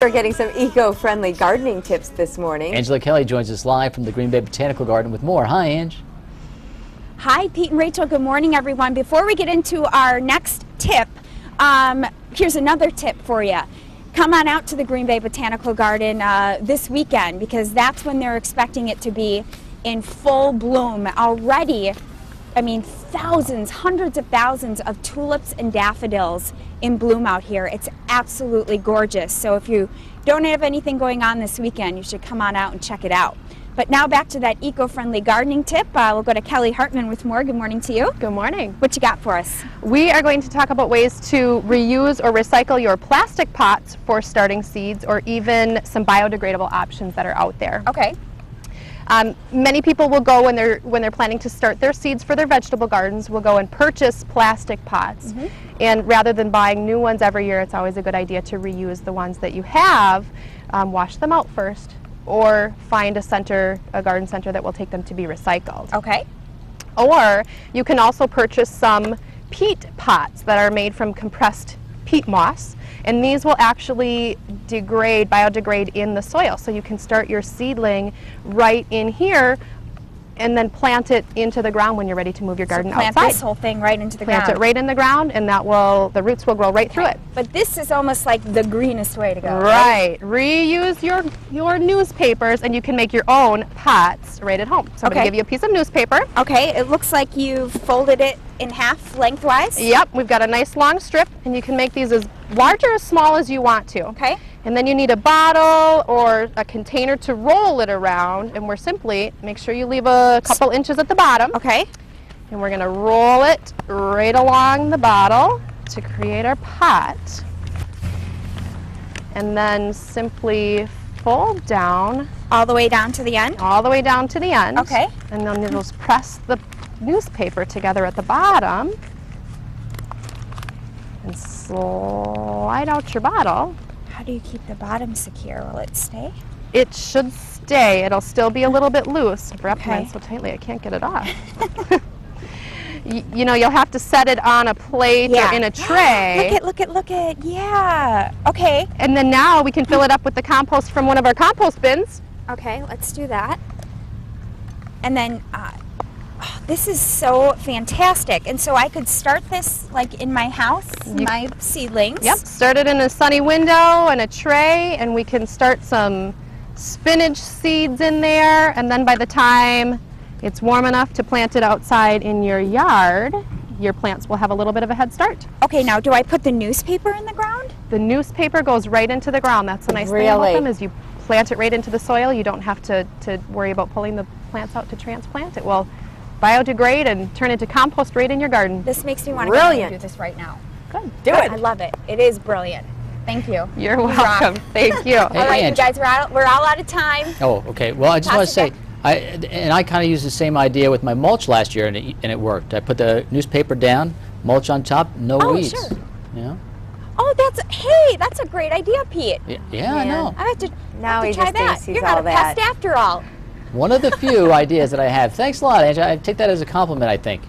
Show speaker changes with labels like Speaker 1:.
Speaker 1: We're getting some eco-friendly gardening tips this morning.
Speaker 2: Angela Kelly joins us live from the Green Bay Botanical Garden with more. Hi, Ange.
Speaker 3: Hi, Pete and Rachel. Good morning, everyone. Before we get into our next tip, here's another tip for you. Come on out to the Green Bay Botanical Garden this weekend, because that's when they're expecting it to be in full bloom. Already, I mean, thousands, hundreds of thousands of tulips and daffodils in bloom out here. It's absolutely gorgeous. So if you don't have anything going on this weekend, you should come on out and check it out. But now back to that eco-friendly gardening tip. We'll go to Kelly Hartman with more. Good morning to you.
Speaker 4: Good morning.
Speaker 3: What you got for us?
Speaker 4: We are going to talk about ways to reuse or recycle your plastic pots for starting seeds, or even some biodegradable options that are out there.
Speaker 3: Okay.
Speaker 4: Many people will go when they're planning to start their seeds for their vegetable gardens, will go and purchase plastic pots. And rather than buying new ones every year, it's always a good idea to reuse the ones that you have. Wash them out first, or find a garden center that will take them to be recycled.
Speaker 3: Okay.
Speaker 4: Or you can also purchase some peat pots that are made from compressed peat moss, and these will actually biodegrade in the soil. So you can start your seedling right in here and then plant it into the ground when you're ready to move your garden outside.
Speaker 3: Plant this whole thing right into the ground.
Speaker 4: Plant it right in the ground, and the roots will grow right through it.
Speaker 3: But this is almost like the greenest way to go.
Speaker 4: Right. Reuse your newspapers, and you can make your own pots right at home. So I'm going to give you a piece of newspaper.
Speaker 3: Okay, it looks like you've folded it in half lengthwise.
Speaker 4: Yep, we've got a nice long strip, and you can make these as large or as small as you want to.
Speaker 3: Okay.
Speaker 4: And then you need a bottle or a container to roll it around, and make sure you leave a couple inches at the bottom.
Speaker 3: Okay.
Speaker 4: And we're going to roll it right along the bottle to create our pot. And then simply fold down.
Speaker 3: All the way down to the end?
Speaker 4: All the way down to the end.
Speaker 3: Okay.
Speaker 4: And then you'll just press the newspaper together at the bottom and slide out your bottle.
Speaker 3: How do you keep the bottom secure? Will it stay?
Speaker 4: It should stay. It'll still be a little bit loose. I've wrapped
Speaker 3: Okay.
Speaker 4: mine so tightly I can't get it off. You know, you'll have to set it on a plate or in a tray.
Speaker 3: Look at. Yeah. Okay.
Speaker 4: And then now we can fill it up with the compost from one of our compost bins.
Speaker 3: Okay, let's do that. And then, this is so fantastic. And so I could start this like in my house, my seedlings.
Speaker 4: Yep, start it in a sunny window and a tray, and we can start some spinach seeds in there, and then by the time it's warm enough to plant it outside in your yard, your plants will have a little bit of a head start.
Speaker 3: Okay, now do I put the newspaper in the ground?
Speaker 4: The newspaper goes right into the ground. That's the nice thing about them, is you plant it right into the soil. You don't have to worry about pulling the plants out to transplant. It will biodegrade and turn into compost right in your garden.
Speaker 3: This makes me want to go and do this right now.
Speaker 4: Good.
Speaker 1: Do it.
Speaker 3: I love it. It is brilliant. Thank you.
Speaker 4: You're welcome. Thank you.
Speaker 3: All right, you guys, we're all out of time.
Speaker 2: Oh, okay. Well, I just want to say, I kind of used the same idea with my mulch last year, and it worked. I put the newspaper down, mulch on top, no weeds.
Speaker 3: Sure.
Speaker 2: You know?
Speaker 3: Oh, that's a great idea, Pete.
Speaker 2: Yeah, I know.
Speaker 3: I have to
Speaker 1: Now he
Speaker 3: try
Speaker 1: just
Speaker 3: that.
Speaker 1: thinks he's
Speaker 3: You're not
Speaker 1: all
Speaker 3: a
Speaker 1: that.
Speaker 3: pest after all.
Speaker 2: One of the few ideas that I have. Thanks a lot, Angela. I take that as a compliment, I think.